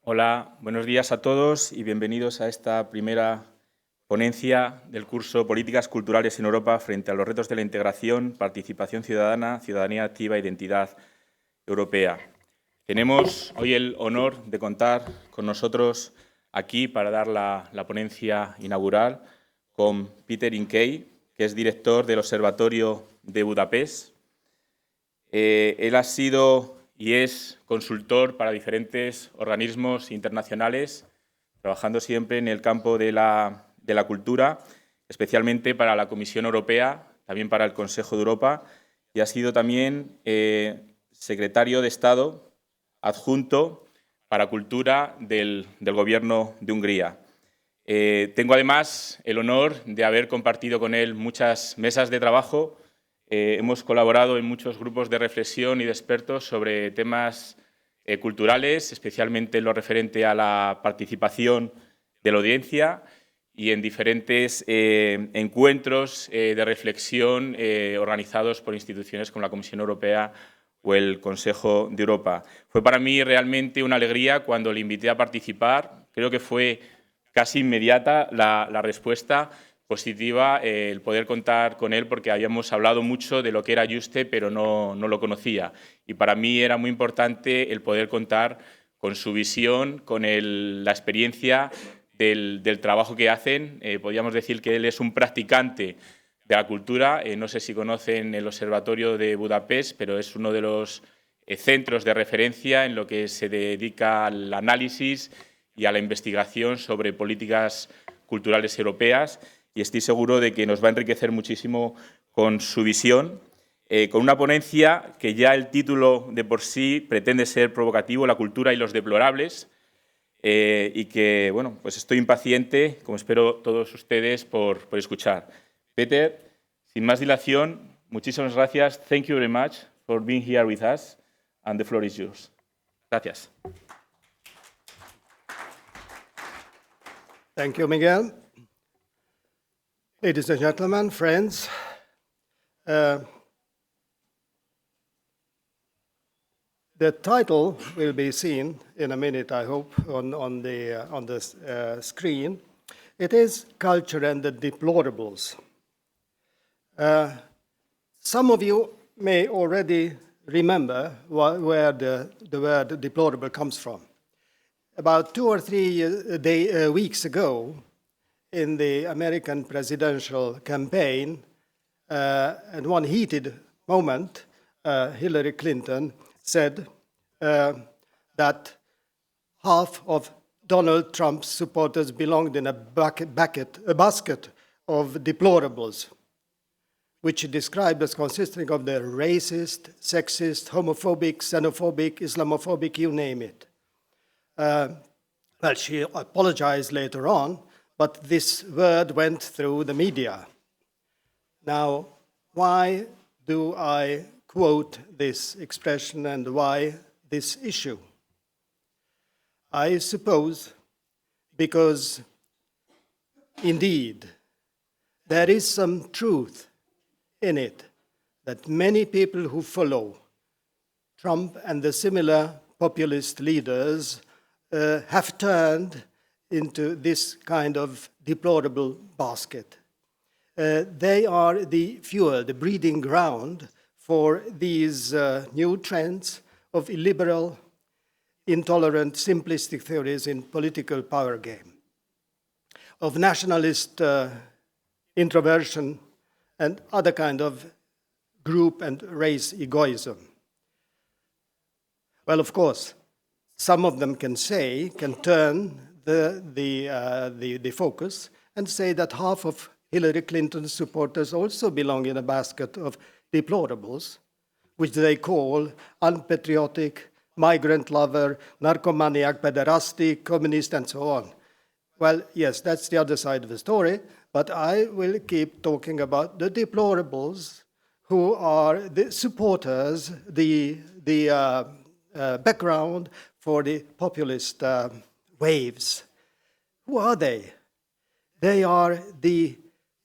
Hola, buenos días a todos y bienvenidos a esta primera ponencia del curso Políticas Culturales en Europa frente a los retos de la integración, participación ciudadana, ciudadanía activa e identidad europea. Tenemos hoy el honor de contar con nosotros aquí para dar la ponencia inaugural con Peter Inkei, que es director del Observatorio de Budapest. Él ha sido y es consultor para diferentes organismos internacionales, trabajando siempre en el campo de la cultura, especialmente para la Comisión Europea, también para el Consejo de Europa, y ha sido también secretario de Estado adjunto para Cultura del Gobierno de Hungría. Tengo además el honor de haber compartido con él muchas mesas de trabajo. Hemos colaborado en muchos grupos de reflexión y de expertos sobre temas culturales, especialmente en lo referente a la participación de la audiencia y en diferentes encuentros de reflexión organizados por instituciones como la Comisión Europea o el Consejo de Europa. Fue para mí realmente una alegría cuando le invité a participar. Creo que fue casi inmediata la respuesta positiva, el poder contar con él, porque habíamos hablado mucho de lo que era Yuste, pero no lo conocía. Y para mí era muy importante el poder contar con su visión, con la experiencia del trabajo que hacen. Podríamos decir que él es un practicante de la cultura. No sé si conocen el Observatorio de Budapest, pero es uno de los centros de referencia en lo que se dedica al análisis y a la investigación sobre políticas culturales europeas. Y estoy seguro de que nos va a enriquecer muchísimo con su visión, con una ponencia que ya el título de por sí pretende ser provocativo, la cultura y los deplorables, y que, bueno, pues estoy impaciente, como espero todos ustedes, por escuchar. Peter, sin más dilación, muchísimas gracias. Thank you very much for being here with us, and the floor is yours. Gracias. Thank you, Miguel. Ladies and gentlemen, friends, the title will be seen in a minute, I hope, on the screen. It is Culture and the Deplorables. Some of you may already remember where the word deplorable comes from. About 2 or 3 weeks ago, in the American presidential campaign, at one heated moment, Hillary Clinton said that half of Donald Trump's supporters belonged in a basket of deplorables, which she described as consisting of the racist, sexist, homophobic, xenophobic, Islamophobic, you name it. Well, she apologized later on, but this word went through the media. Now, why do I quote this expression and why this issue? I suppose because, indeed, there is some truth in it that many people who follow Trump and the similar populist leaders have turned into this kind of deplorable basket. They are the fuel, the breeding ground for these new trends of illiberal, intolerant, simplistic theories in political power game, of nationalist introversion and other kind of group and race egoism. Well, of course, some of them can turn the focus and say that half of Hillary Clinton's supporters also belong in a basket of deplorables, which they call unpatriotic, migrant lover, narcomaniac, pederastic, communist, and so on. Well, yes, that's the other side of the story, but I will keep talking about the deplorables who are the supporters, the background for the populist waves. Who are they? They are the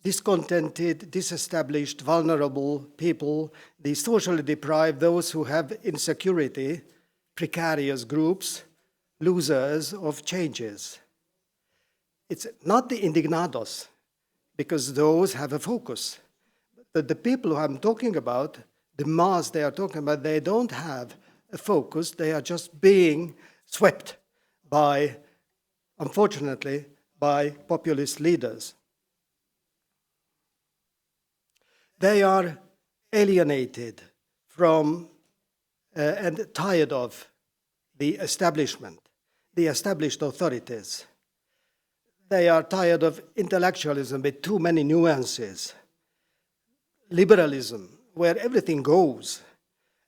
discontented, disestablished, vulnerable people, the socially deprived, those who have insecurity, precarious groups, losers of changes. It's not the indignados, because those have a focus. But the people who I'm talking about, the mass they are talking about, they don't have a focus. They are just being swept by, unfortunately, by populist leaders. They are alienated from and tired of the establishment, the established authorities. They are tired of intellectualism with too many nuances, liberalism, where everything goes,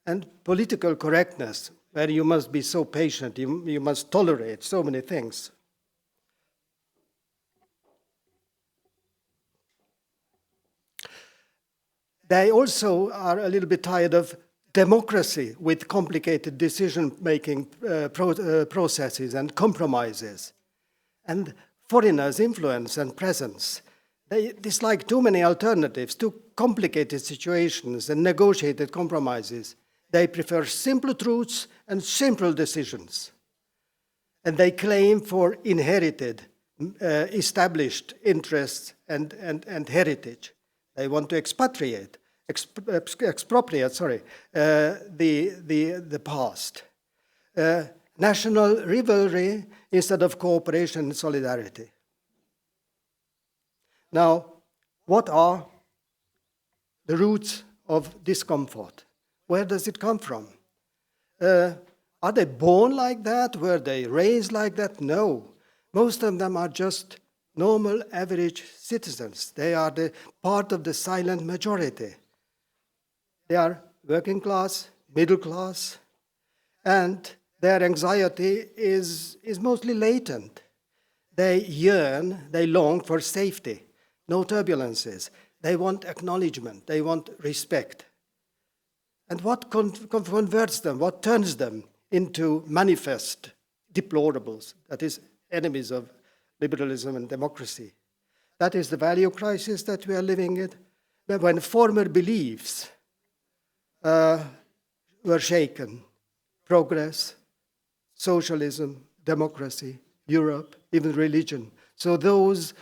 and political correctness, where you must be so patient, you must tolerate so many things. They also are a little bit tired of democracy with complicated decision-making processes and compromises, and foreigners' influence and presence. They dislike too many alternatives, too complicated situations and negotiated compromises. They prefer simple truths and simple decisions. And they claim for inherited, established interests and heritage. They want to expropriate the past. National rivalry instead of cooperation and solidarity. Now, what are the roots of discomfort? Where does it come from? Are they born like that? Were they raised like that? No. Most of them are just normal, average citizens. They are the part of the silent majority. They are working class, middle class, and their anxiety is mostly latent. They yearn, they long for safety, no turbulences. They want acknowledgement, they want respect. And what converts them, what turns them into manifest deplorables, that is, enemies of liberalism and democracy? That is the value crisis that we are living in, when former beliefs were shaken. Progress, socialism, democracy, Europe, even religion. So those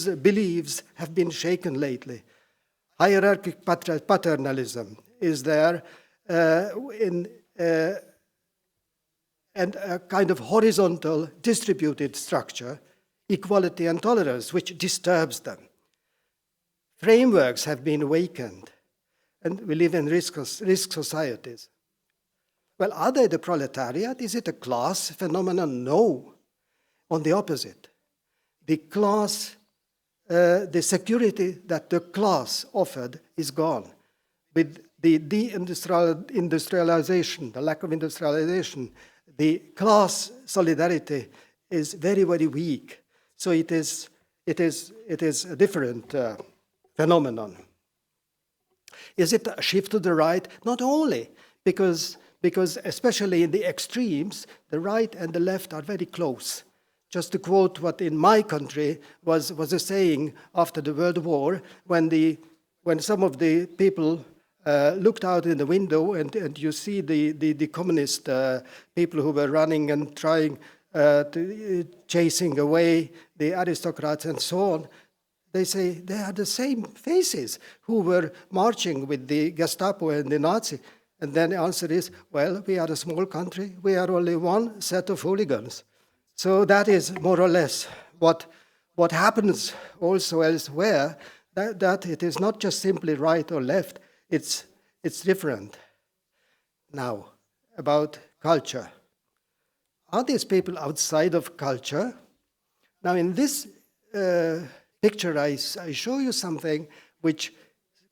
beliefs have been shaken lately. Hierarchic paternalism is there and a kind of horizontal distributed structure, equality and tolerance, which disturbs them. Frameworks have been awakened, and we live in risk societies. Well, are they the proletariat? Is it a class phenomenon? No. On the opposite. The class, the security that the class offered is gone. With the deindustrialization, the lack of industrialization, the class solidarity is very, very weak. So it is a different phenomenon. Is it a shift to the right? Not only, because especially in the extremes, the right and the left are very close. Just to quote what in my country was a saying after the World War, when some of the people looked out in the window and you see the communist people who were running and trying chasing away the aristocrats and so on, they say they are the same faces who were marching with the Gestapo and the Nazi. And then the answer is, well, we are a small country. We are only one set of hooligans. So that is more or less what happens also elsewhere, that it is not just simply right or left, it's different. Now, about culture. Are these people outside of culture? Now, in this picture, I show you something which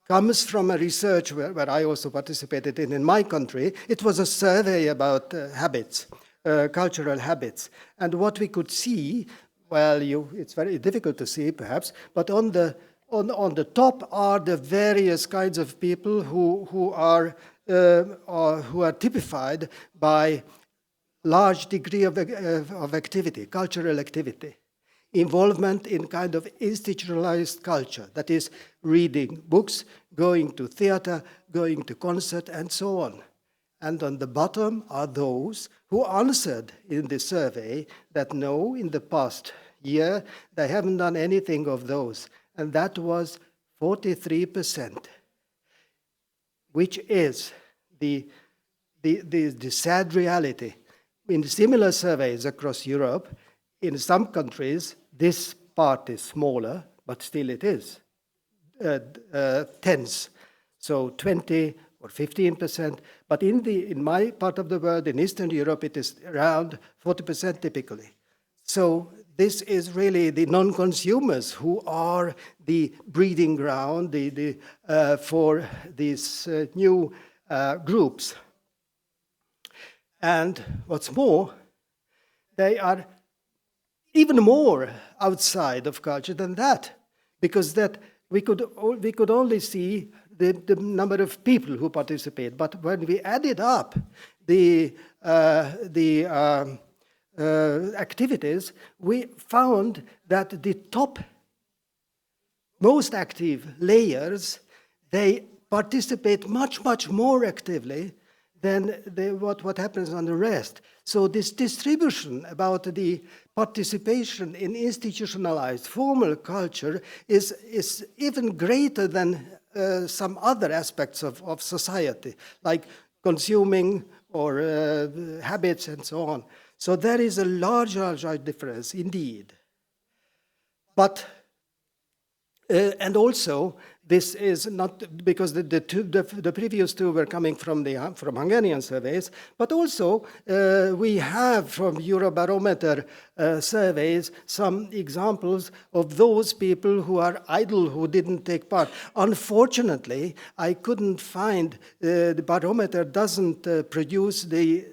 comes from a research where I also participated in my country. It was a survey about habits, cultural habits. And what we could see, well, it's very difficult to see perhaps, but on the top are the various kinds of people who are typified by large degree of activity, cultural activity. Involvement in kind of institutionalized culture, that is, reading books, going to theater, going to concert, and so on. And on the bottom are those who answered in the survey that no, in the past year, they haven't done anything of those. And that was 43%, which is the sad reality. In similar surveys across Europe, in some countries, this part is smaller, but still it is tens. So 20 or 15%. But in my part of the world, in Eastern Europe, it is around 40% typically. So this is really the non-consumers who are the breeding ground for these new groups. And what's more, they are even more outside of culture than that, because that we could only see the number of people who participate. But when we added up the activities, we found that the top most active layers, they participate much more actively than what happens on the rest. So this distribution about the participation in institutionalized formal culture is even greater than some other aspects of society, like consuming or habits and so on. So there is a large difference indeed. But and also, this is not because the previous two were coming from Hungarian surveys, but also we have from Eurobarometer surveys some examples of those people who are idle, who didn't take part. Unfortunately, I couldn't find the barometer doesn't produce the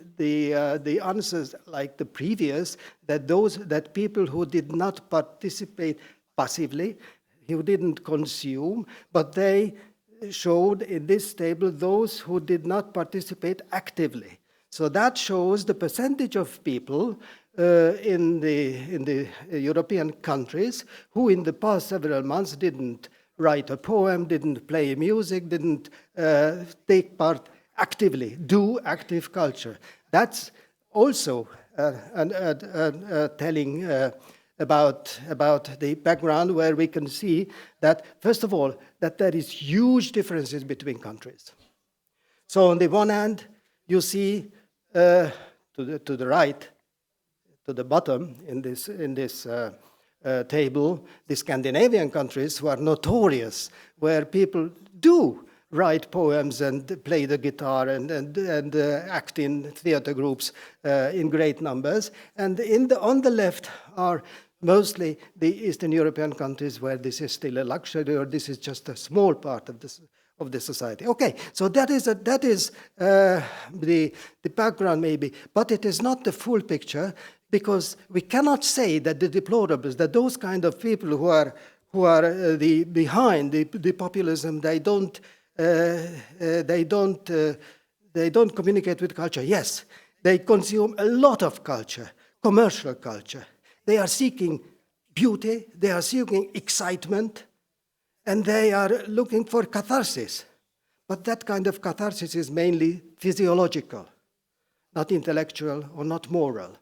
answers like the previous, that people who did not participate passively, who didn't consume, but they showed in this table those who did not participate actively. So that shows the percentage of people in the European countries who in the past several months didn't write a poem, didn't play music, didn't take part actively, do active culture. That's also telling about the background, where we can see that, first of all, that there is huge differences between countries. So on the one hand, you see to the right, to the bottom in this table, the Scandinavian countries who are notorious, where people do write poems and play the guitar and act in theater groups in great numbers. And on the left are mostly the Eastern European countries where this is still a luxury, or this is just a small part of the society. Okay, so that is the background maybe, but it is not the full picture, because we cannot say that the deplorables, that those kind of people who are behind the populism, they don't communicate with culture. Yes, they consume a lot of culture, commercial culture. They are seeking beauty, they are seeking excitement, and they are looking for catharsis. But that kind of catharsis is mainly physiological, not intellectual or not moral.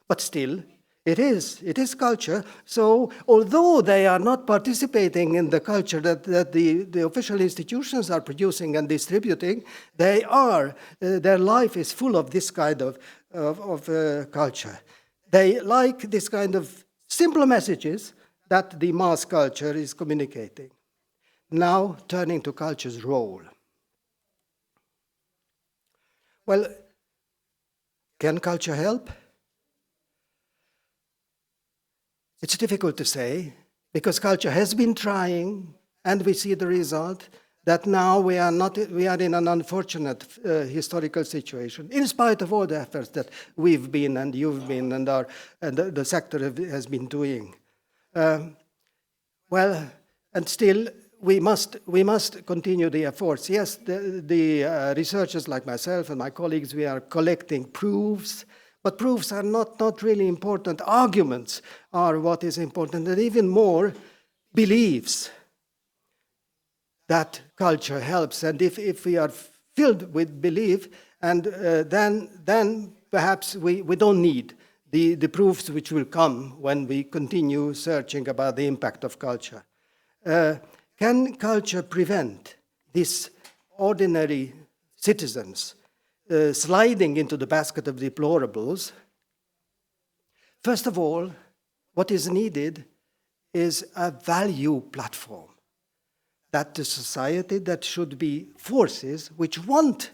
But still, it is culture. So although they are not participating in the culture that the official institutions are producing and distributing, they are, their life is full of this kind of culture. They like this kind of simple messages that the mass culture is communicating. Now, turning to culture's role. Well, can culture help? It's difficult to say, because culture has been trying, and we see the result that now we are in an unfortunate historical situation, in spite of all the efforts that we've been and you've been and the sector has been doing. Well, and still we must continue the efforts. Yes, the researchers like myself and my colleagues, we are collecting proofs, but proofs are not really important. Arguments are what is important, and even more, beliefs that culture helps. And if we are filled with belief, and then perhaps we don't need the proofs which will come when we continue searching about the impact of culture. Can culture prevent these ordinary citizens sliding into the basket of deplorables? First of all, what is needed is a value platform. That the society that should be forces which want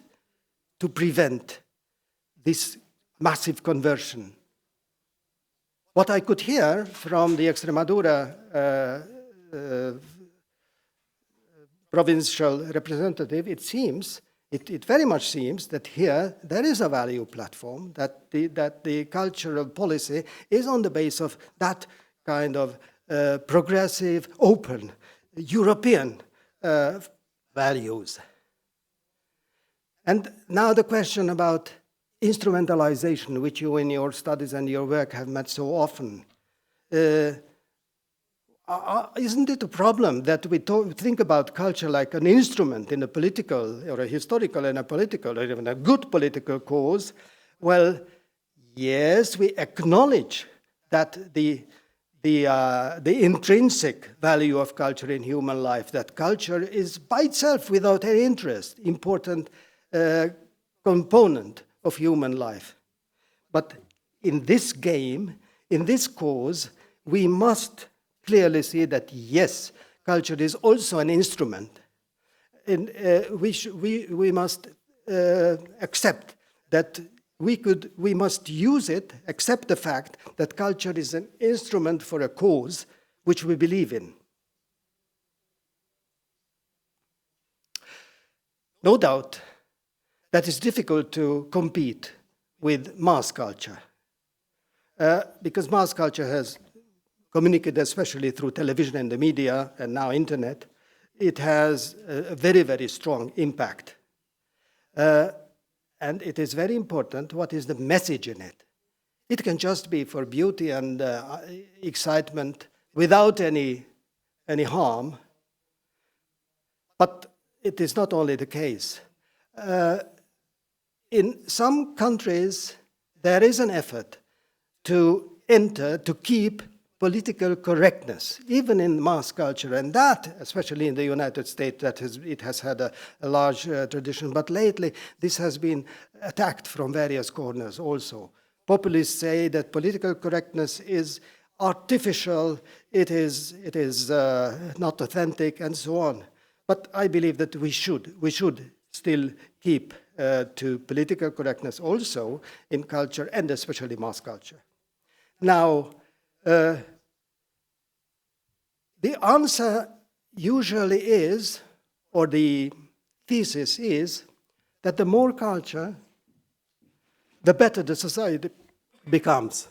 to prevent this massive conversion. What I could hear from the Extremadura provincial representative, it very much seems that here there is a value platform, that the cultural policy is on the base of that kind of progressive, open, European values. And now the question about instrumentalization, which you in your studies and your work have met so often. Isn't it a problem that we think about culture like an instrument in a political or a historical and a political or even a good political cause? Well, yes, we acknowledge that the intrinsic value of culture in human life, that culture is by itself, without any interest, important component of human life. But in this game, in this cause, we must clearly see that, yes, culture is also an instrument. And we must accept that we must use it, accept the fact that culture is an instrument for a cause which we believe in. No doubt that it's difficult to compete with mass culture, because mass culture has communicated, especially through television and the media and now internet. It has a very, very strong impact. And it is very important what is the message in it. It can just be for beauty and excitement without any harm. But it is not only the case. In some countries, there is an effort to keep political correctness, even in mass culture, and that, especially in the United States, it has had a large tradition, but lately this has been attacked from various corners also. Populists say that political correctness is artificial, it is not authentic, and so on. But I believe that we should still keep to political correctness also in culture, and especially mass culture. Now, the answer usually is, or the thesis is, that the more culture, the better the society becomes.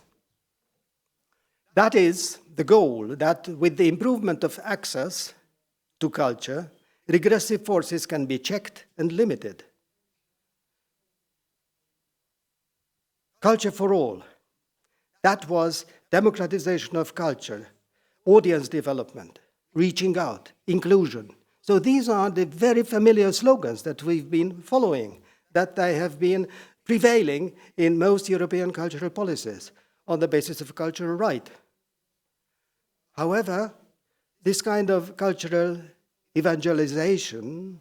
That is the goal, that with the improvement of access to culture, regressive forces can be checked and limited. Culture for all. That was democratization of culture, audience development, reaching out, inclusion. So these are the very familiar slogans that we've been following, that they have been prevailing in most European cultural policies on the basis of cultural right. However, this kind of cultural evangelization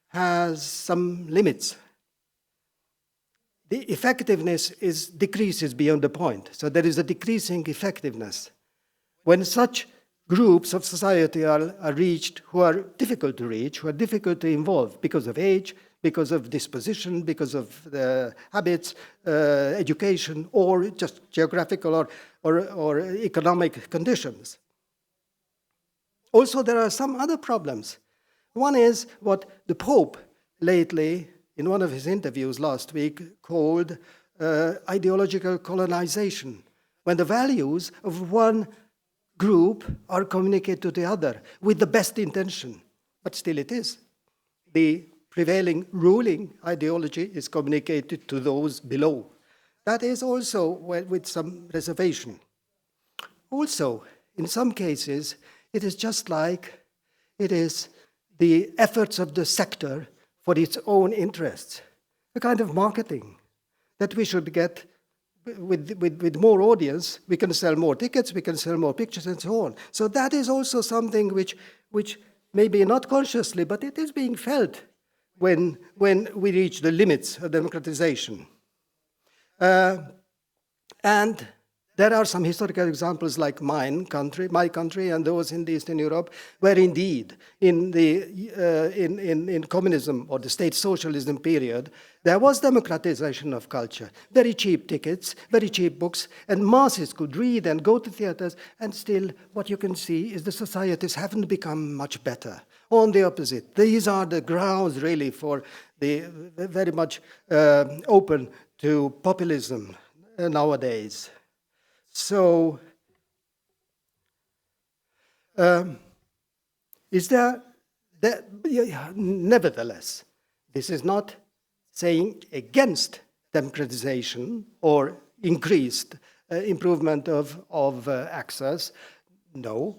has some limits. The effectiveness decreases beyond the point. So there is a decreasing effectiveness. When such groups of society are reached who are difficult to reach, who are difficult to involve because of age, because of disposition, because of the habits, education, or just geographical or economic conditions. Also, there are some other problems. One is what the Pope lately, in one of his interviews last week, called ideological colonization, when the values of one group are communicated to the other with the best intention. But still it is. The prevailing ruling ideology is communicated to those below. That is also with some reservation. Also, in some cases, it is just like it is the efforts of the sector for its own interests, a kind of marketing that we should get with more audience. We can sell more tickets, we can sell more pictures, and so on. So that is also something which maybe not consciously, but it is being felt when we reach the limits of democratization. And there are some historical examples like my country, and those in Eastern Europe, where indeed in communism or the state socialism period, there was democratization of culture. Very cheap tickets, very cheap books, and masses could read and go to theaters, and still what you can see is the societies haven't become much better. On the opposite, these are the grounds really for the very much open to populism nowadays. So, nevertheless, this is not saying against democratization or increased improvement of access. No,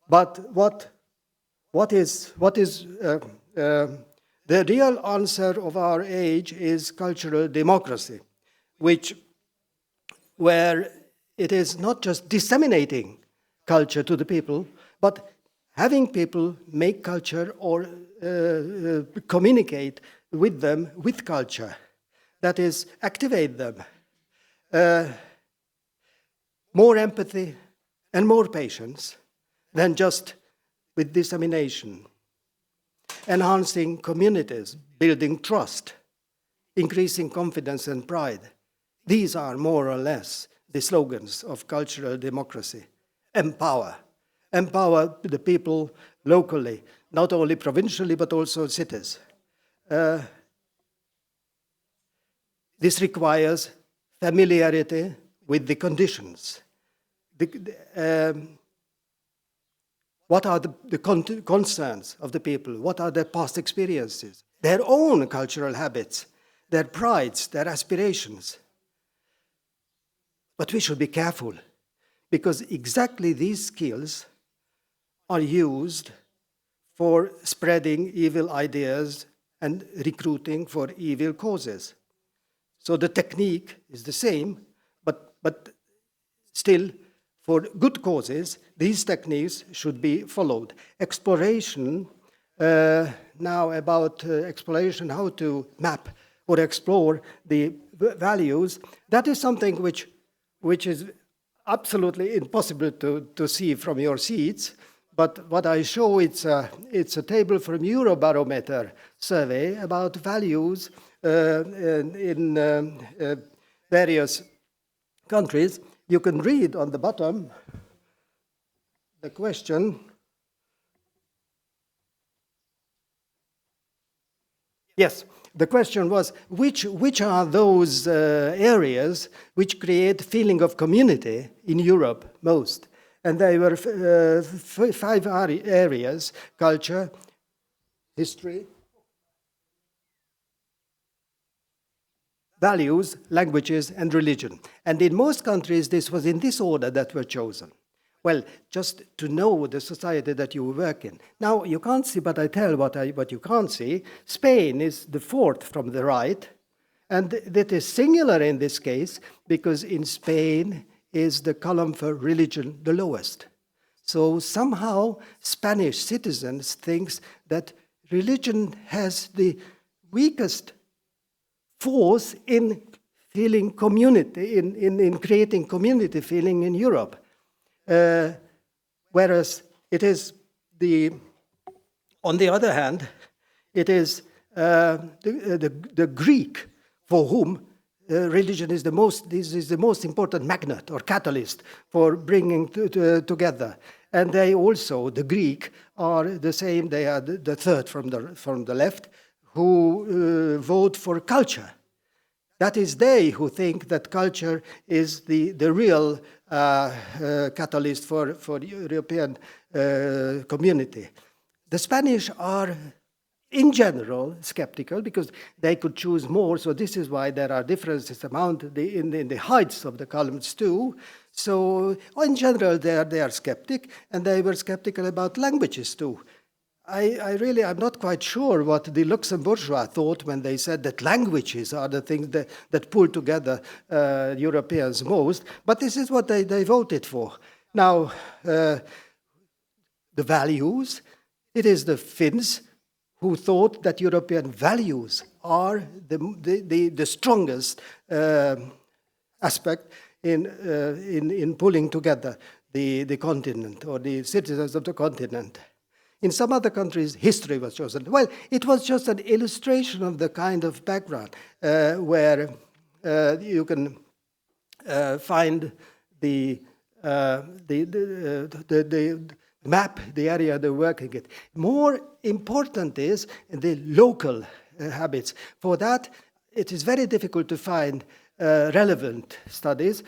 but what is the real answer of our age is cultural democracy, where it is not just disseminating culture to the people, but having people make culture or communicate with them with culture. That is, activate them. More empathy and more patience than just with dissemination. Enhancing communities, building trust, increasing confidence and pride. These are more or less the slogans of cultural democracy. Empower the people locally, not only provincially, but also cities. This requires familiarity with the conditions. What are the concerns of the people? What are their past experiences? Their own cultural habits, their prides, their aspirations. But we should be careful, because exactly these skills are used for spreading evil ideas and recruiting for evil causes. So the technique is the same, but still, for good causes, these techniques should be followed. Exploration, now about exploration, how to map or explore the values, that is something which is absolutely impossible to see from your seats. But what I show, it's a table from Eurobarometer survey about values in various countries. You can read on the bottom the question. Yes, the question was, which are those areas which create feeling of community in Europe most? And there were 5 areas: culture, history, values, languages, and religion. And in most countries, this was in this order that were chosen. Well, just to know the society that you work in. Now, you can't see, but I tell what you can't see. Spain is the 4th from the right, and that is singular in this case, because in Spain is the column for religion the lowest. So somehow Spanish citizens think that religion has the weakest force in feeling community, in creating community feeling in Europe. Whereas it is on the other hand, it is the Greek for whom religion is the most important magnet or catalyst for bringing together. And they also, the Greek, are the same. They are the 3rd from the left, who vote for culture. That is they who think that culture is the real catalyst for European community. The Spanish are, in general, skeptical because they could choose more. So this is why there are differences in the heights of the columns too. So in general, they are skeptic, and they were skeptical about languages too. I'm not quite sure what the Luxembourgeois thought when they said that languages are the things that pull together Europeans most, but this is what they voted for. Now, the values, it is the Finns who thought that European values are the strongest aspect in pulling together the continent or the citizens of the continent. In some other countries, history was chosen. Well, it was just an illustration of the kind of background where you can find the map, the area they're working in. More important is the local habits. For that, it is very difficult to find relevant studies.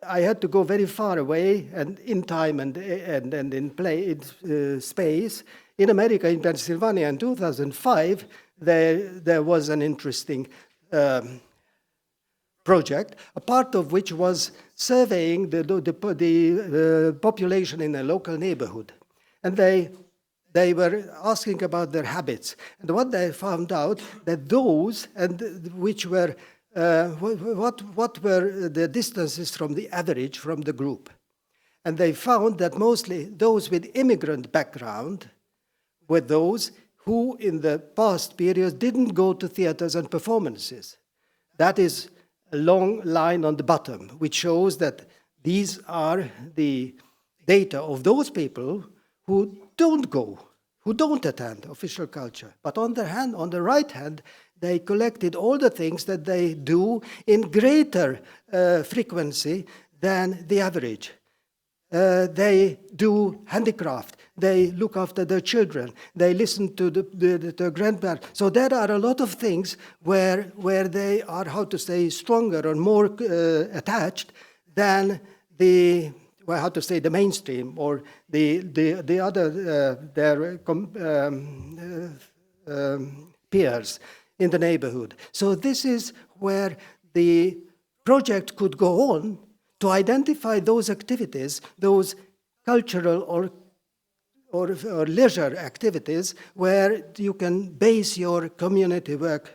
I had to go very far away and in time and in space. In America, in Pennsylvania, in 2005, there was an interesting project, a part of which was surveying the population in a local neighborhood. And they were asking about their habits. And what they found out, that those which were what were the distances from the average from the group. And they found that mostly those with immigrant background were those who in the past periods didn't go to theaters and performances. That is a long line on the bottom, which shows that these are the data of those people who don't go, who don't attend official culture. But on the right hand, they collected all the things that they do in greater frequency than the average. They do handicraft. They look after their children. They listen to their grandparents. So there are a lot of things where they are, how to say, stronger or more attached than the mainstream or the other their peers in the neighborhood. So this is where the project could go on to identify those activities, those cultural or leisure activities where you can base your community work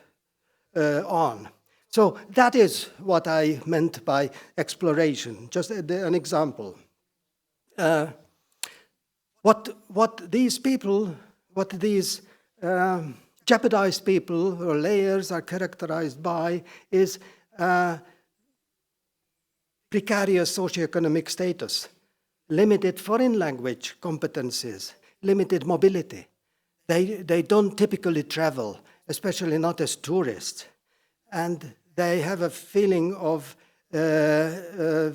on. So that is what I meant by exploration, just an example. What these jeopardized people or layers are characterized by is precarious socioeconomic status, limited foreign language competencies, limited mobility. They don't typically travel, especially not as tourists. And they have a feeling of a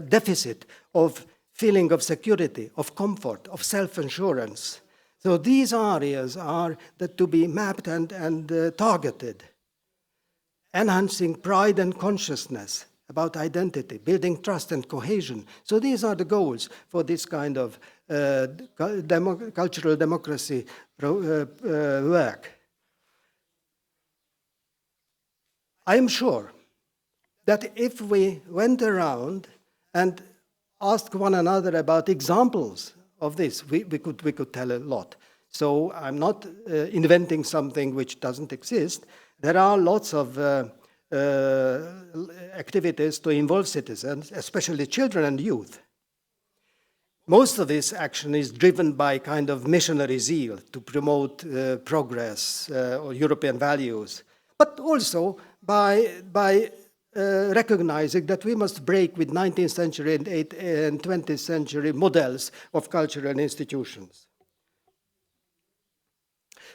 deficit of feeling of security, of comfort, of self-assurance. So these areas are to be mapped and targeted, enhancing pride and consciousness about identity, building trust and cohesion. So these are the goals for this kind of cultural democracy work. I am sure that if we went around and asked one another about examples of this, we could tell a lot. So I'm not inventing something which doesn't exist. There are lots of activities to involve citizens, especially children and youth. Most of this action is driven by kind of missionary zeal to promote progress or European values, but also by recognizing that we must break with 19th century and 20th century models of cultural institutions.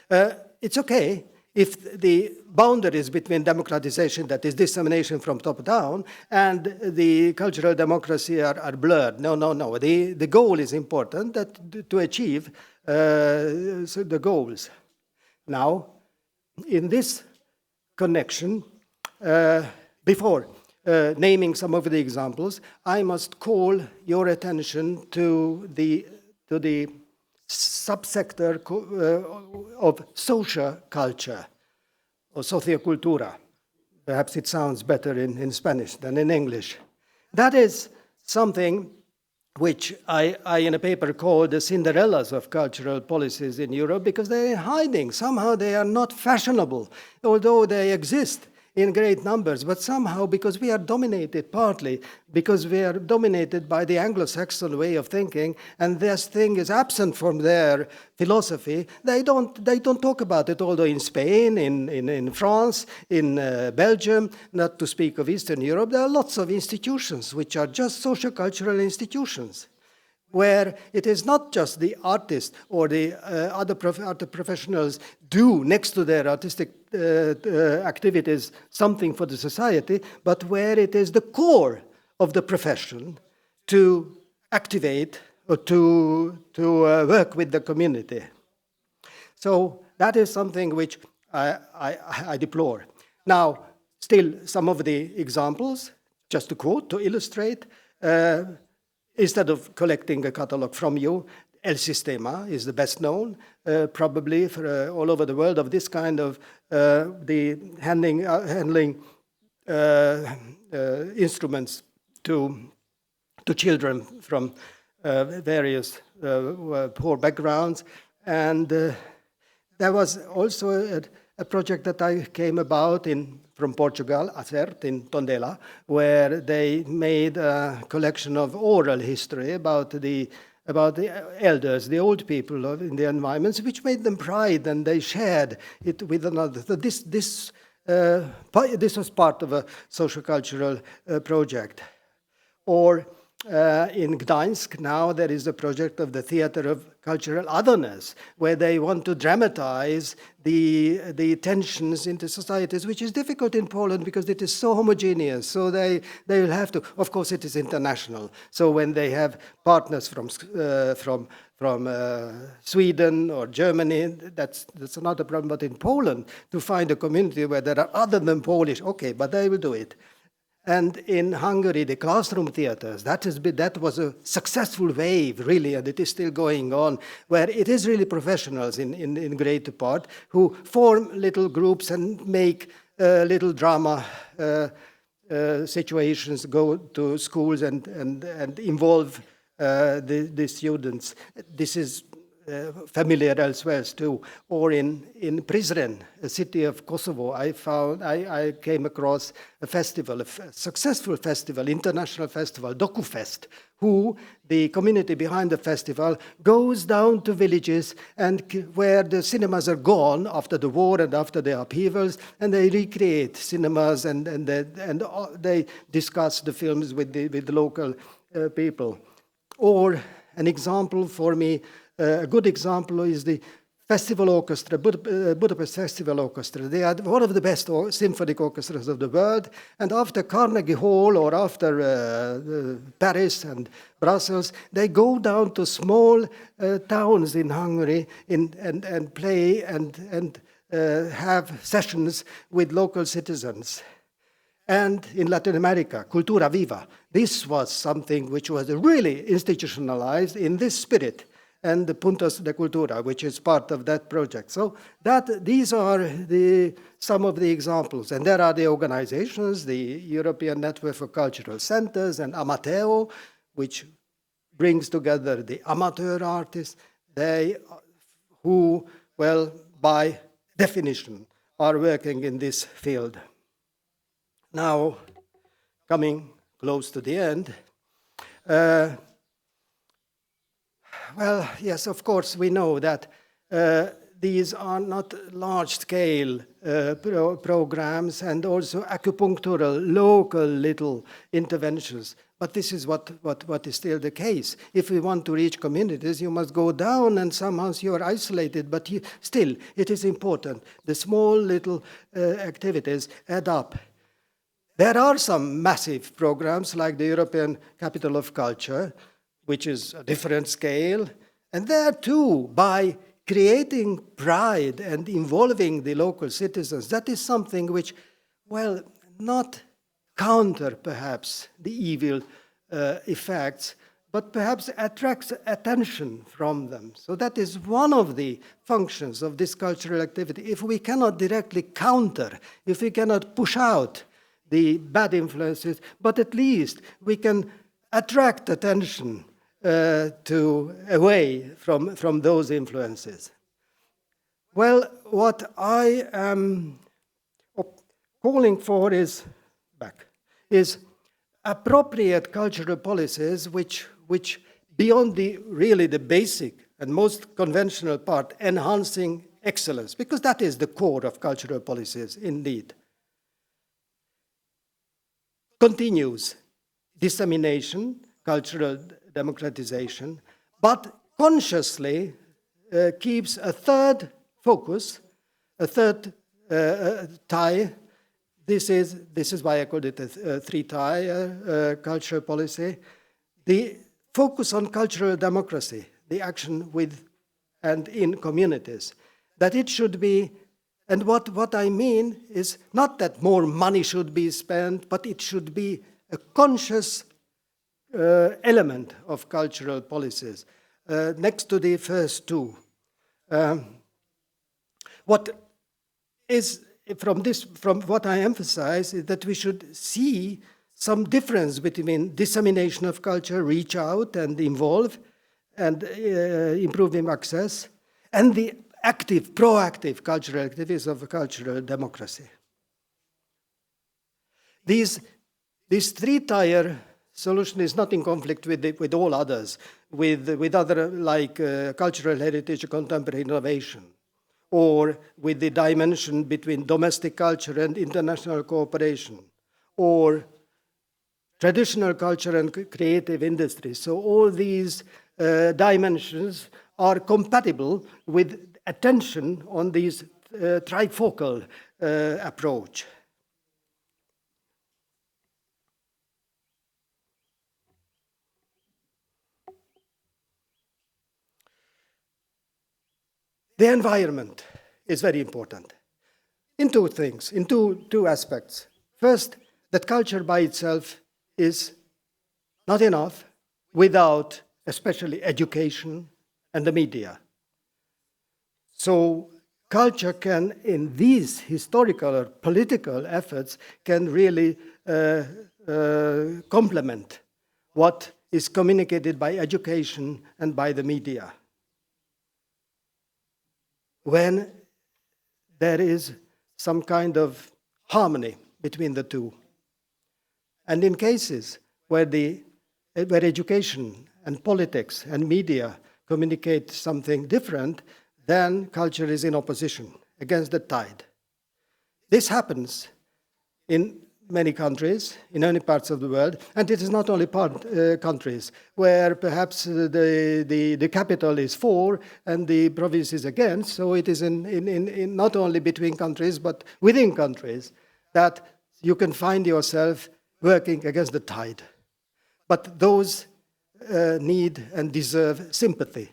It's okay if the boundaries between democratization, that is dissemination from top down, and the cultural democracy are blurred. No. The goal is important to achieve the goals. Now, in this connection, before naming some of the examples, I must call your attention to the subsector of social culture, or sociocultura. Perhaps it sounds better in Spanish than in English. That is something which I in a paper called the Cinderellas of cultural policies in Europe, because they're hiding. Somehow they are not fashionable, although they exist in great numbers, but somehow, because we are dominated, partly because we are dominated by the Anglo-Saxon way of thinking, and this thing is absent from their philosophy, they don't talk about it, although in Spain, in France, in Belgium, not to speak of Eastern Europe, there are lots of institutions which are just social-cultural institutions, where it is not just the artist or the other professionals do next to their artistic activities something for the society, but where it is the core of the profession to activate or to work with the community. So that is something which I deplore. Now, still some of the examples, just to quote, to illustrate, instead of collecting a catalog from you, El Sistema is the best known, probably for all over the world, of this kind of the handling instruments to children from various poor backgrounds. And there was also a project that I came about from Portugal, Acert, in Tondela, where they made a collection of oral history about the elders, the old people in the environments, which made them pride, and they shared it with another. So this was part of a social-cultural project. Or in Gdańsk, now there is a project of the Theatre of Cultural Otherness, where they want to dramatize the tensions into societies, which is difficult in Poland because it is so homogeneous. So they will have to, of course it is international. So when they have partners from Sweden or Germany, that's another problem. But in Poland, to find a community where there are other than Polish, okay, but they will do it. And in Hungary, the classroom theaters, that was a successful wave, really, and it is still going on, where it is really professionals in great part who form little groups and make little drama situations, go to schools and involve the students. This is familiar elsewhere too. Or in Prizren, a city of Kosovo, I came across a festival, a successful festival, international festival, DokuFest, who the community behind the festival goes down to villages and where the cinemas are gone after the war and after the upheavals, and they recreate cinemas and they discuss the films with the local people. Or an example for me, a good example is the Festival Orchestra, Budapest Festival Orchestra. They are one of the best symphonic orchestras of the world. And after Carnegie Hall or after Paris and Brussels, they go down to small towns in Hungary and play and have sessions with local citizens. And in Latin America, Cultura Viva. This was something which was really institutionalized in this spirit, and the Puntos de Cultura, which is part of that project. So these are some of the examples. And there are the organizations, the European Network for Cultural Centers and Amateo, which brings together the amateur artists, who, well, by definition, are working in this field. Now, coming close to the end, well, yes, of course, we know that these are not large-scale programs and also acupunctural, local little interventions. But this is what is still the case. If we want to reach communities, you must go down, and somehow you are isolated, but still, it is important. The small little activities add up. There are some massive programs like the European Capital of Culture, which is a different scale. And there too, by creating pride and involving the local citizens, that is something which, well, not counter perhaps the evil effects, but perhaps attracts attention from them. So that is one of the functions of this cultural activity. If we cannot directly counter, if we cannot push out the bad influences, but at least we can attract attention away from those influences? Well, what I am calling for is appropriate cultural policies which beyond really the basic and most conventional part, enhancing excellence, because that is the core of cultural policies indeed, continues dissemination, cultural democratization, but consciously keeps a third focus, a third tie. This is why I called it a three-tie cultural policy. The focus on cultural democracy, the action with and in communities, that it should be, and what I mean is not that more money should be spent, but it should be a conscious element of cultural policies, next to the first two. What is from what I emphasize is that we should see some difference between dissemination of culture, reach out and involve, and improving access, and the active, proactive cultural activism of cultural democracy. This three-tier solution is not in conflict with all others, with other like cultural heritage, contemporary innovation, or with the dimension between domestic culture and international cooperation, or traditional culture and creative industry. So all these dimensions are compatible with attention on this trifocal approach. The environment is very important in two things, in two aspects. First, that culture by itself is not enough without especially education and the media. So culture can, in these historical or political efforts, can really complement what is communicated by education and by the media. When there is some kind of harmony between the two. And in cases where education and politics and media communicate something different, then culture is in opposition, against the tide. This happens in many countries, in many parts of the world, and it is not only countries where perhaps the capital is for and the province is against, so it is in not only between countries, but within countries, that you can find yourself working against the tide. But those need and deserve sympathy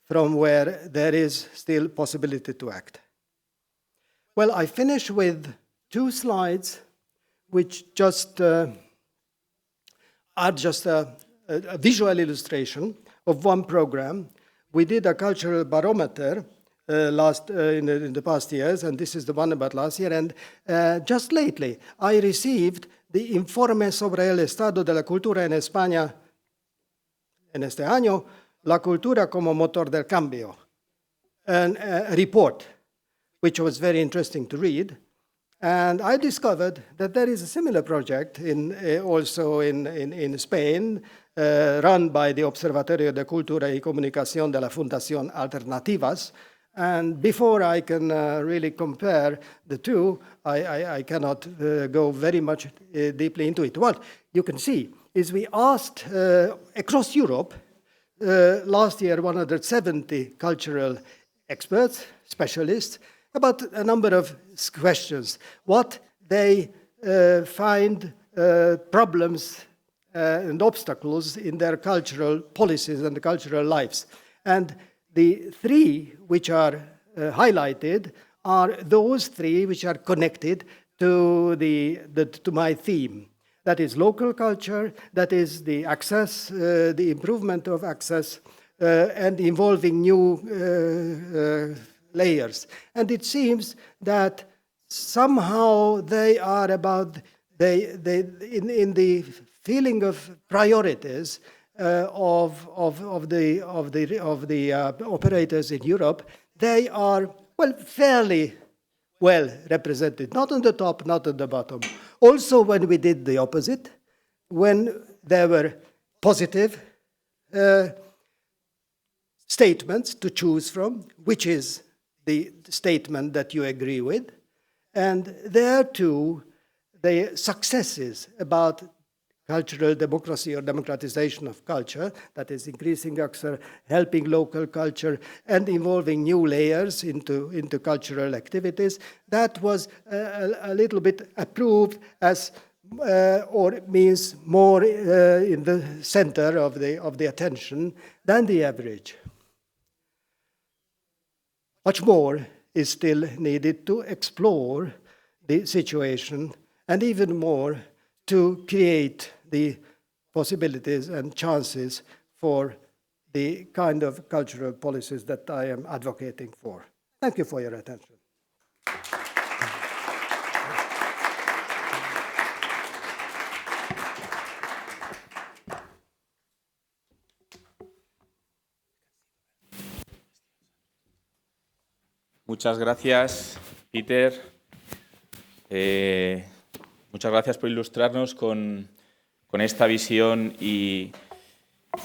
from where there is still possibility to act. Well, I finish with two slides which are just a visual illustration of one program. We did a cultural barometer in the past years, and this is the one about last year. And just lately, I received the Informe sobre el estado de la cultura en España en este año, la cultura como motor del cambio, a report which was very interesting to read. And I discovered that there is a similar project also in Spain, run by the Observatory de Cultura y Comunicación de la Fundación Alternativas. And before I can really compare the two, I cannot go very much deeply into it. What you can see is we asked across Europe last year 170 cultural experts, specialists, about a number of questions. What they find problems and obstacles in their cultural policies and cultural lives. And the three which are highlighted are those three which are connected to my theme. That is local culture, that is the access, the improvement of access, and involving new layers. And it seems that somehow they are about, in the feeling of priorities, of the operators in Europe, they are, well, fairly well represented, not on the top, not on the bottom. Also, when we did the opposite, when there were positive statements to choose from, which is the statement that you agree with, and there too, the successes about cultural democracy or democratization of culture, that is increasing access, helping local culture, and involving new layers into cultural activities, that was a little bit approved as, or means more in the center of the attention than the average. Much more is still needed to explore the situation, and even more to create the possibilities and chances for the kind of cultural policies that I am advocating for. Thank you for your attention. Muchas gracias, Peter. Muchas gracias por ilustrarnos con esta visión y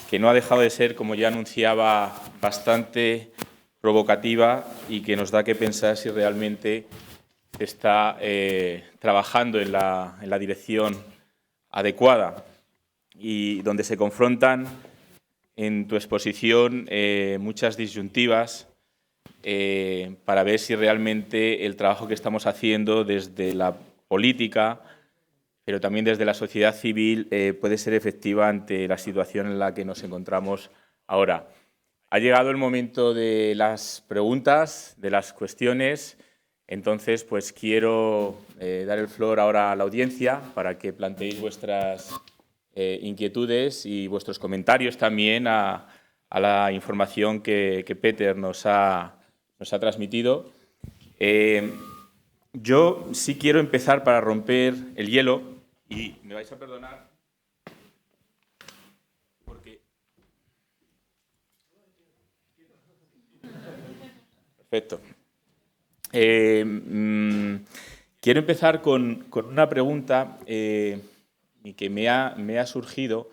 que no ha dejado de ser, como ya anunciaba, bastante provocativa y que nos da que pensar si realmente se está trabajando en la dirección adecuada, y donde se confrontan en tu exposición muchas disyuntivas para ver si realmente el trabajo que estamos haciendo desde la política, pero también desde la sociedad civil, puede ser efectiva ante la situación en la que nos encontramos ahora. Ha llegado el momento de las preguntas, de las cuestiones. Entonces, pues quiero dar el floor ahora a la audiencia para que planteéis vuestras inquietudes y vuestros comentarios también a la información que Peter nos ha transmitido. Yo sí quiero empezar para romper el hielo, y me vais a perdonar porque... Perfecto. Quiero empezar con una pregunta y que me ha surgido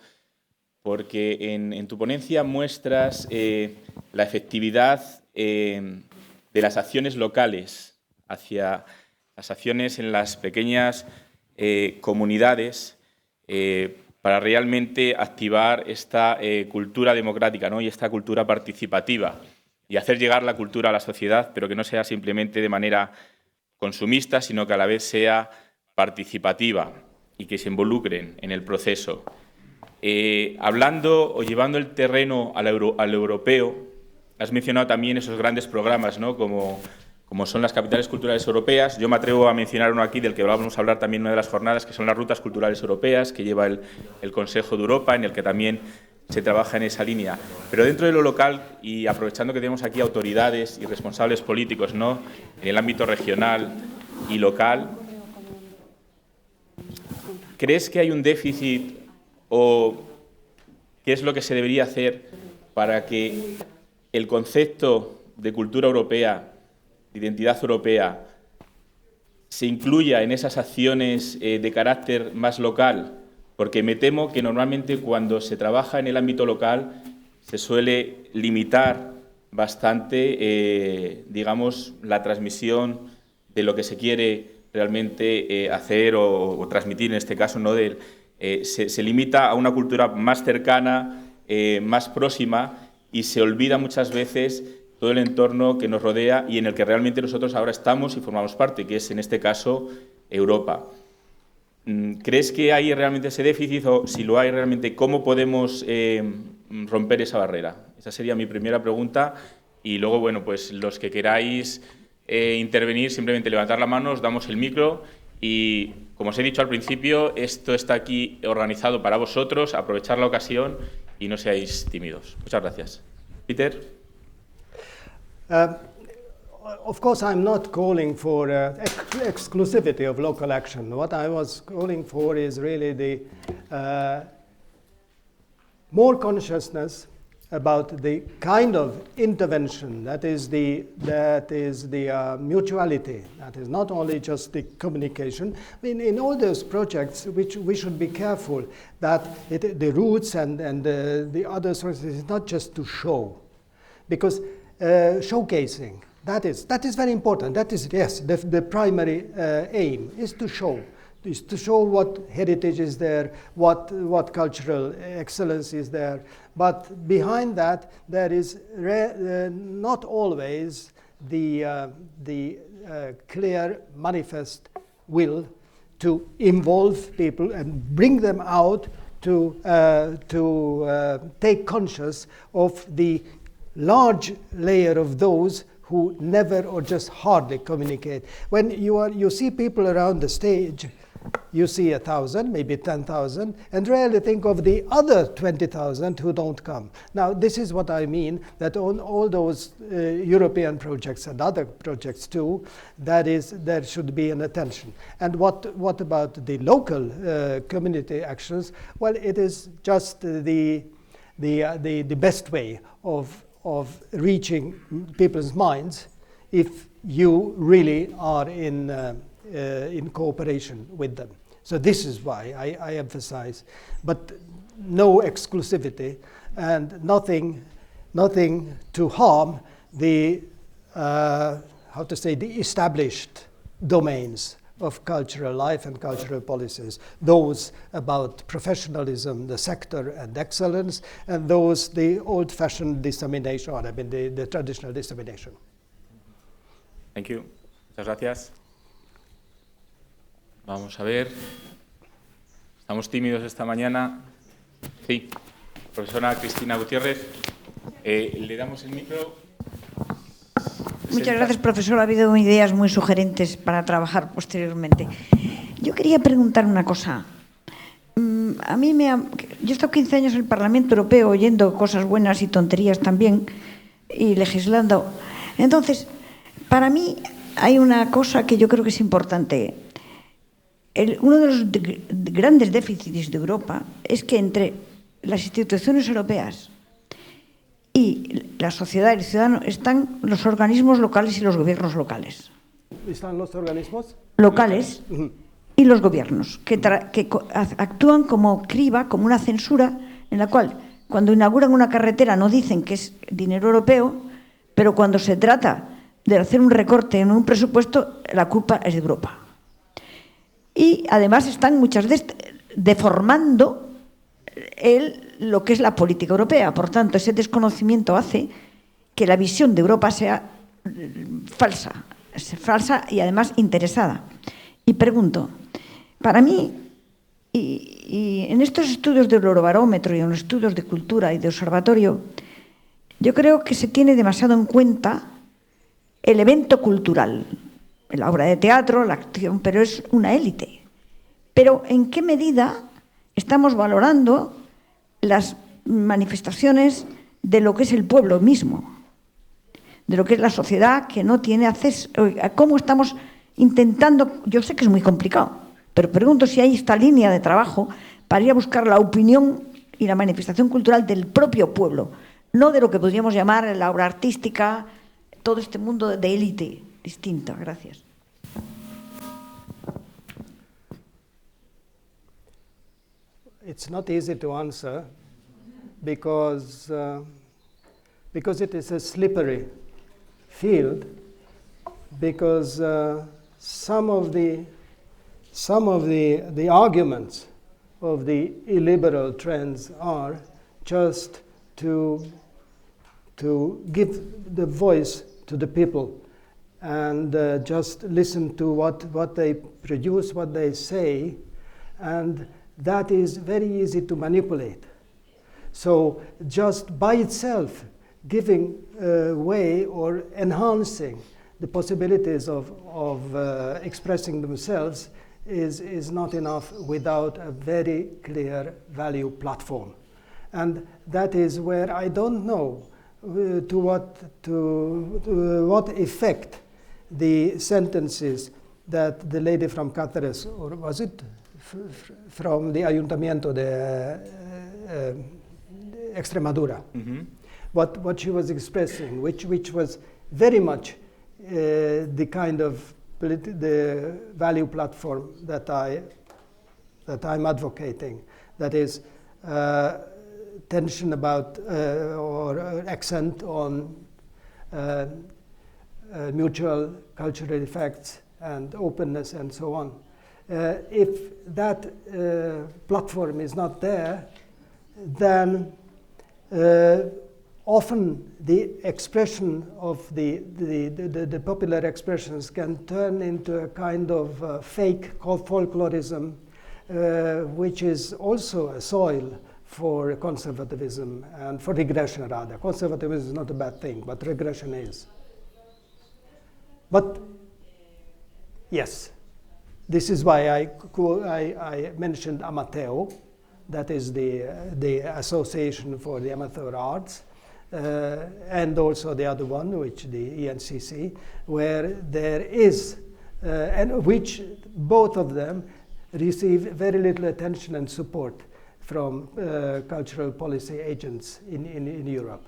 porque en tu ponencia muestras la efectividad de las acciones locales hacia las acciones en las pequeñas comunidades para realmente activar esta cultura democrática, ¿no? Y esta cultura participativa, y hacer llegar la cultura a la sociedad, pero que no sea simplemente de manera consumista, sino que a la vez sea participativa y que se involucren en el proceso. Hablando o llevando el terreno al europeo, has mencionado también esos grandes programas, ¿no? como son las capitales culturales europeas. Yo me atrevo a mencionar uno aquí del que vamos a hablar también en una de las jornadas, que son las rutas culturales europeas, que lleva el Consejo de Europa, en el que también se trabaja en esa línea. Pero dentro de lo local, y aprovechando que tenemos aquí autoridades y responsables políticos, ¿no?, en el ámbito regional y local, ¿crees que hay un déficit o qué es lo que se debería hacer para que el concepto de cultura europea, de identidad europea, se incluya en esas acciones de carácter más local? Porque me temo que normalmente cuando se trabaja en el ámbito local se suele limitar bastante, digamos, la transmisión de lo que se quiere realmente hacer o transmitir, en este caso, ¿no? Se limita a una cultura más cercana, más próxima, y se olvida muchas veces todo el entorno que nos rodea y en el que realmente nosotros ahora estamos y formamos parte, que es, en este caso, Europa. ¿Crees que hay realmente ese déficit, o si lo hay realmente, cómo podemos romper esa barrera? Esa sería mi primera pregunta, y luego, bueno, pues los que queráis intervenir, simplemente levantar la mano, os damos el micro, y como os he dicho al principio, esto está aquí organizado para vosotros, aprovechar la ocasión y no seáis tímidos. Muchas gracias. Peter. Of course, I'm not calling for exclusivity of local action. What I was calling for is really the more consciousness about the kind of intervention that is the mutuality, that is not only just the communication. I mean, in all those projects, which we should be careful that the roots and the other sources is not just to show, because showcasing, that is very important. That is, yes, the primary aim is to show what heritage is there, what cultural excellence is there. But behind that, there is not always the clear manifest will to involve people and bring them out to take conscious of the large layer of those who never or just hardly communicate. When you see people around the stage, you see 1,000, maybe 10,000, and rarely think of the other 20,000 who don't come. Now, this is what I mean, that on all those European projects and other projects too, there should be an attention. And what about the local community actions? Well, it is just the best way of reaching people's minds if you really are in cooperation with them. So this is why I emphasize, but no exclusivity and nothing to harm the the established domains of cultural life and cultural policies, those about professionalism, the sector and excellence, and those the old-fashioned dissemination, or I mean the traditional dissemination. Thank you. Muchas gracias. Vamos a ver. Estamos tímidos esta mañana. Sí, profesora Cristina Gutiérrez. Le damos el micro. Muchas gracias, profesor. Ha habido ideas muy sugerentes para trabajar posteriormente. Yo quería preguntar una cosa. Yo he estado 15 años en el Parlamento Europeo oyendo cosas buenas y tonterías también y legislando. Entonces, para mí hay una cosa que yo creo que es importante. Uno de los grandes déficits de Europa es que entre las instituciones europeas y la sociedad y el ciudadano están los organismos locales y los gobiernos locales. ¿Están los organismos? Locales y los gobiernos, que actúan como criba, como una censura, en la cual cuando inauguran una carretera no dicen que es dinero europeo, pero cuando se trata de hacer un recorte en un presupuesto, la culpa es de Europa. Y además están muchas veces deformando lo que es la política europea. Por tanto, ese desconocimiento hace que la visión de Europa sea falsa y además interesada. Y pregunto, para mí, y en estos estudios del barometer y en los estudios de cultura y de observatorio, yo creo que se tiene demasiado en cuenta el evento cultural, la obra de teatro, la acción, pero es una élite. Pero ¿en qué medida estamos valorando las manifestaciones de lo que es el pueblo mismo, de lo que es la sociedad que no tiene acceso? ¿Cómo estamos intentando? Yo sé que es muy complicado, pero pregunto si hay esta línea de trabajo para ir a buscar la opinión y la manifestación cultural del propio pueblo, no de lo que podríamos llamar la obra artística, todo este mundo de élite distinto. Gracias. It's not easy to answer because it is a slippery field, because some of the arguments of the illiberal trends are just to give the voice to the people and just listen to what they produce, what they say, and that is very easy to manipulate. So just by itself giving way or enhancing the possibilities of expressing themselves is not enough without a very clear value platform. And that is where I don't know to what effect the sentences that the lady from Cáceres, or was it from the Ayuntamiento Extremadura. What she was expressing, which was very much the kind of the value platform that I'm advocating. That is tension about or accent on mutual cultural effects and openness and so on. If that platform is not there, then often the expression of the popular expressions can turn into a kind of fake folklorism, which is also a soil for conservatism and for regression rather. Conservatism is not a bad thing, but regression is. But yes, this is why I mentioned Amateo, that is the Association for the Amateur Arts, and also the other one, which the ENCC, where there is, and which both of them receive very little attention and support from cultural policy agents in Europe.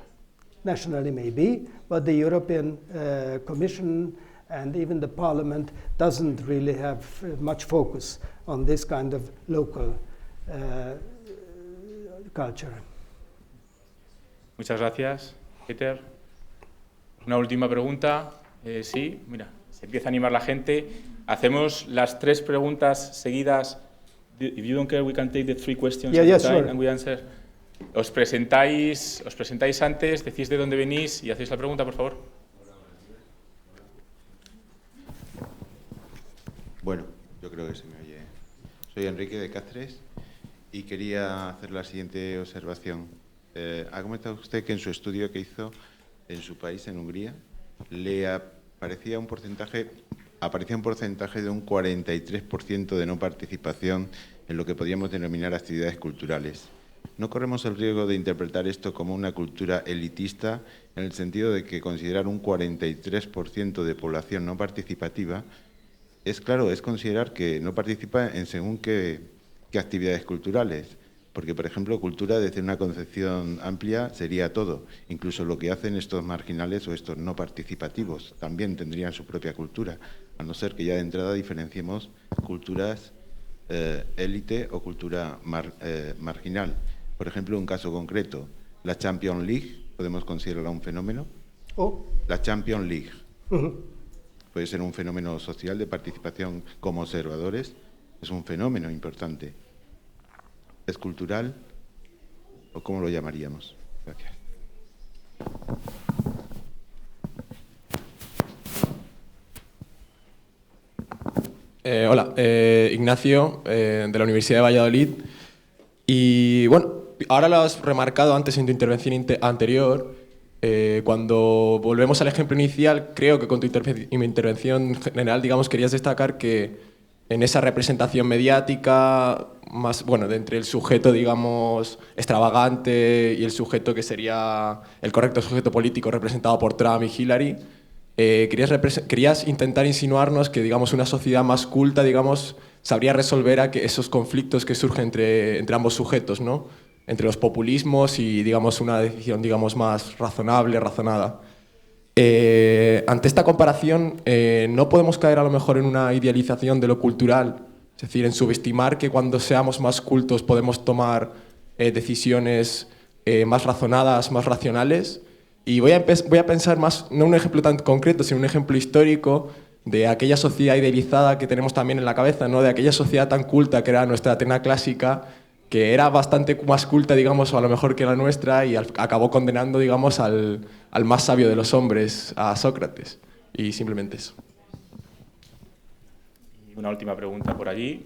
Nationally maybe, but the European Commission and even the Parliament doesn't really have much focus on this kind of local culture. Muchas gracias, Peter. Una última pregunta. Sí, mira, se empieza a animar la gente. Hacemos las 3 preguntas seguidas. If you don't care, we can take the 3 questions at a time, sure. and we answer. Os presentáis antes, decís de dónde venís y hacéis la pregunta, por favor. Bueno, yo creo que se me oye. Soy Enrique de Cáceres y quería hacer la siguiente observación. Ha comentado usted que en su estudio que hizo en su país, en Hungría, le aparecía un porcentaje de un 43% de no participación en lo que podríamos denominar actividades culturales. ¿No corremos el riesgo de interpretar esto como una cultura elitista en el sentido de que considerar un 43% de población no participativa es considerar que no participa en según qué actividades culturales? Porque, por ejemplo, cultura desde una concepción amplia sería todo. Incluso lo que hacen estos marginales o estos no participativos también tendrían su propia cultura, a no ser que ya de entrada diferenciemos culturas élite o cultura marginal. Por ejemplo, un caso concreto, la Champions League, ¿podemos considerarla un fenómeno? La Champions League. Puede ser un fenómeno social de participación como observadores, es un fenómeno importante. ¿Es cultural o cómo lo llamaríamos? Gracias. Hola, Ignacio, de la Universidad de Valladolid. Y bueno, ahora lo has remarcado antes en tu intervención anterior. Cuando volvemos al ejemplo inicial, creo que con tu intervención general, digamos, querías destacar que en esa representación mediática, más, bueno, de entre el sujeto, digamos, extravagante y el sujeto que sería el correcto sujeto político representado por Trump y Hillary, querías intentar insinuarnos que, digamos, una sociedad más culta, digamos, sabría resolver esos conflictos que surgen entre ambos sujetos, ¿no? Entre los populismos y, digamos, una decisión, digamos, más razonable, razonada. Ante esta comparación, ¿no podemos caer a lo mejor en una idealización de lo cultural? Es decir, en subestimar que cuando seamos más cultos podemos tomar decisiones más razonadas, más racionales. Y voy a pensar más, no un ejemplo tan concreto, sino un ejemplo histórico de aquella sociedad idealizada que tenemos también en la cabeza, ¿no? De aquella sociedad tan culta que era nuestra Atenas clásica, que era bastante más culta, digamos, o a lo mejor que la nuestra, y acabó condenando, digamos, al más sabio de los hombres, a Sócrates. Y simplemente eso. Y una última pregunta por allí.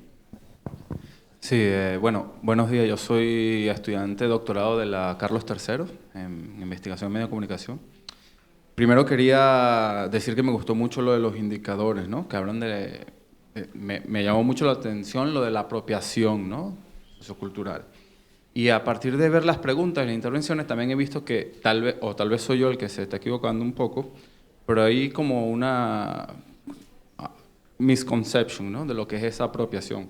Sí, bueno, buenos días. Yo soy estudiante de doctorado de la Carlos III en investigación en medio de comunicación. Primero quería decir que me gustó mucho lo de los indicadores, ¿no? Que hablan de... me llamó mucho la atención lo de la apropiación, ¿no? Sociocultural. Y a partir de ver las preguntas y las intervenciones también he visto que tal vez soy yo el que se está equivocando un poco, pero hay como una misconception, ¿no? De lo que es esa apropiación.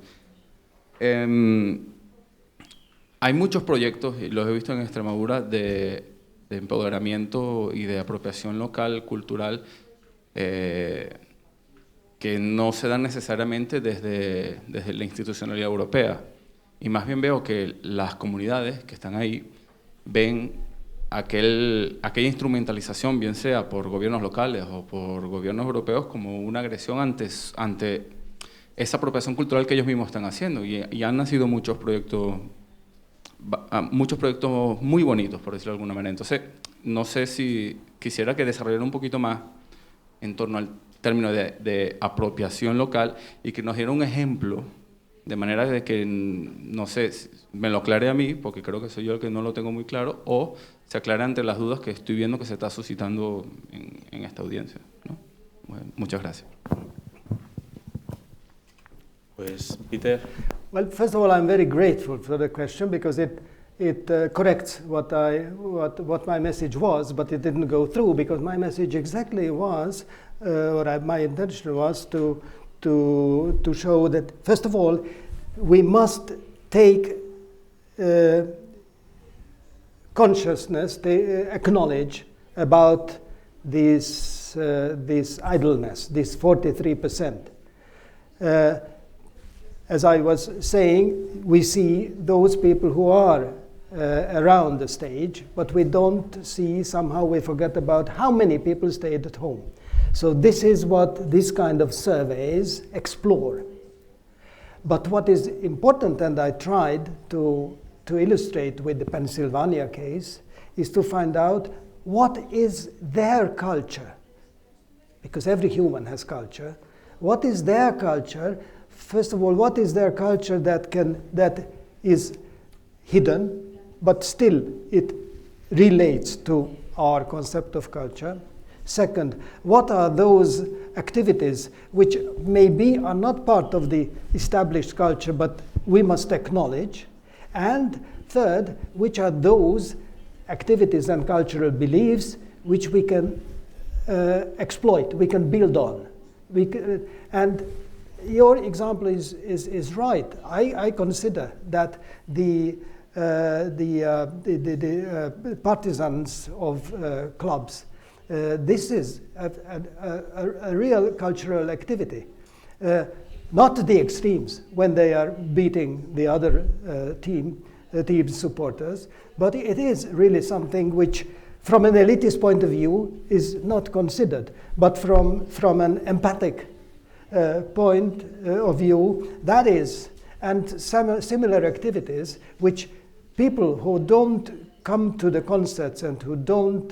hay muchos proyectos, y los he visto en Extremadura, de empoderamiento y de apropiación local, cultural, que no se dan necesariamente desde la institucionalidad europea. Y más bien veo que las comunidades que están ahí ven aquella instrumentalización, bien sea por gobiernos locales o por gobiernos europeos, como una agresión ante esa apropiación cultural que ellos mismos están haciendo. Y han nacido muchos proyectos muy bonitos, por decirlo de alguna manera. Entonces, no sé si quisiera que desarrollara un poquito más en torno al término de apropiación local y que nos diera un ejemplo, de manera de que, no sé, me lo aclare a mí, porque creo que soy yo el que no lo tengo muy claro, o se aclare ante las dudas que estoy viendo que se está suscitando en esta audiencia, ¿no? Bueno, muchas gracias. Pues, Peter. Well, first of all, I'm very grateful for the question because it corrects what my message was, but it didn't go through because my message exactly was, my intention was to show that, first of all, we must take consciousness, acknowledge about this idleness, this 43%. As I was saying, we see those people who are around the stage, but we don't see, somehow we forget about how many people stayed at home. So this is what this kind of surveys explore. But what is important, and I tried to illustrate with the Pennsylvania case, is to find out what is their culture. Because every human has culture. What is their culture? First of all, what is their culture that is hidden, but still it relates to our concept of culture? Second, what are those activities which maybe are not part of the established culture, but we must acknowledge? And third, which are those activities and cultural beliefs which we can exploit, we can build on? And your example is right. I consider that the partisans of clubs, this is a real cultural activity. Not the extremes when they are beating the other team's supporters, but it is really something which, from an elitist point of view, is not considered, but from an empathic point of view, that is, and similar activities which people who don't come to the concerts and who don't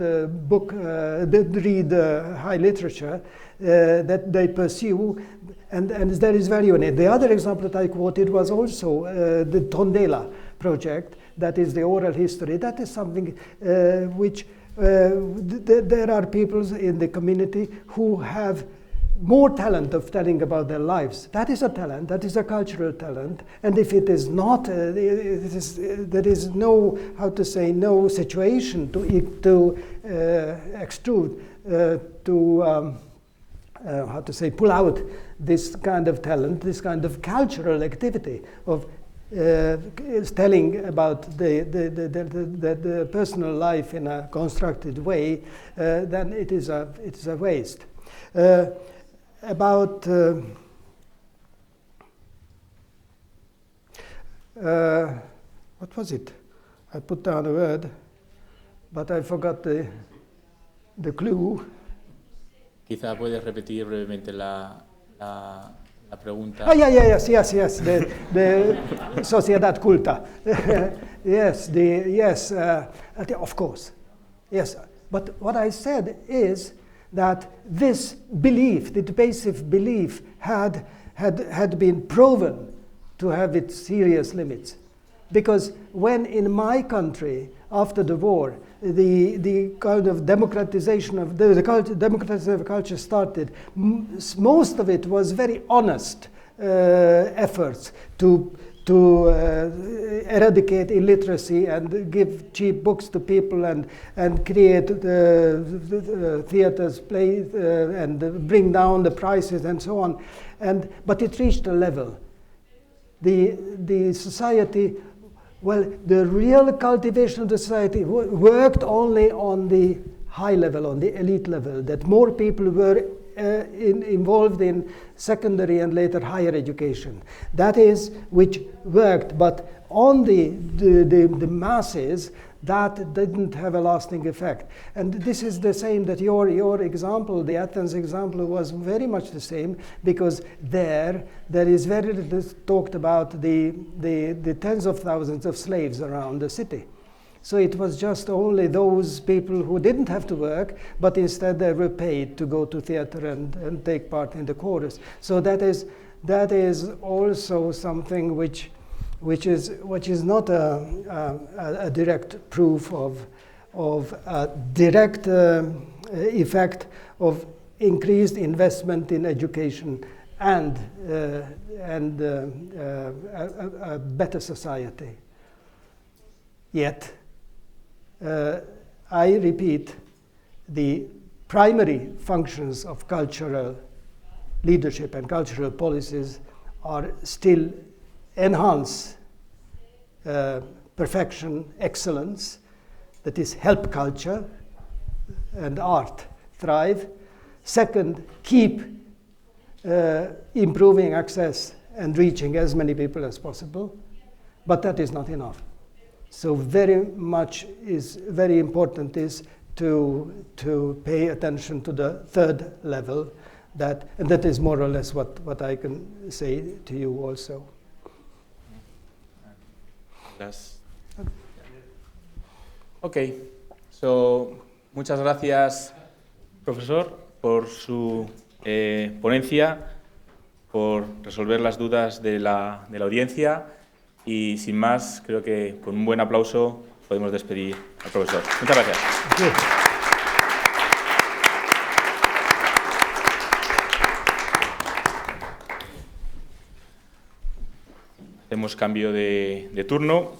read high literature, that they pursue, and there is value in it. The other example that I quoted was also the Tondela project, that is the oral history. That is something which there are people in the community who have more talent of telling about their lives. That is a talent, that is a cultural talent, and if it is not, there is no, how to say, no situation to extrude, how to say, pull out this kind of talent, this kind of cultural activity of telling about the personal life in a constructed way, then it is a waste. About what was it? I put down a word, but I forgot the clue. Quizá puedes repetir brevemente la pregunta. Oh, yes. The sociedad culta. Yes, of course. Yes, but what I said is that this belief, the basic belief, had been proven to have its serious limits. Because when in my country, after the war, the kind of democratization of democratization of culture started, most of it was very honest efforts to eradicate illiteracy and give cheap books to people and create theaters, plays, and bring down the prices and so on. But it reached a level. The society Well, the real cultivation of the society worked only on the high level, on the elite level, that more people were involved in secondary and later higher education. That is which worked, but on the masses, that didn't have a lasting effect. And this is the same that your example, the Athens example, was very much the same, because there is very little talked about the tens of thousands of slaves around the city. So it was just only those people who didn't have to work, but instead they were paid to go to theater and take part in the chorus. So that is also something which is not a direct proof of a direct effect of increased investment in education and a better society. Yet, I repeat, the primary functions of cultural leadership and cultural policies are still enhance perfection, excellence, that is, help culture and art thrive. Second, keep improving access and reaching as many people as possible, but that is not enough. So very important is to pay attention to the third level, and that is more or less what I can say to you also. Okay, so muchas gracias, profesor, por su ponencia, por resolver las dudas de la audiencia, y sin más, creo que con un buen aplauso podemos despedir al profesor. Muchas gracias. Hacemos cambio de turno.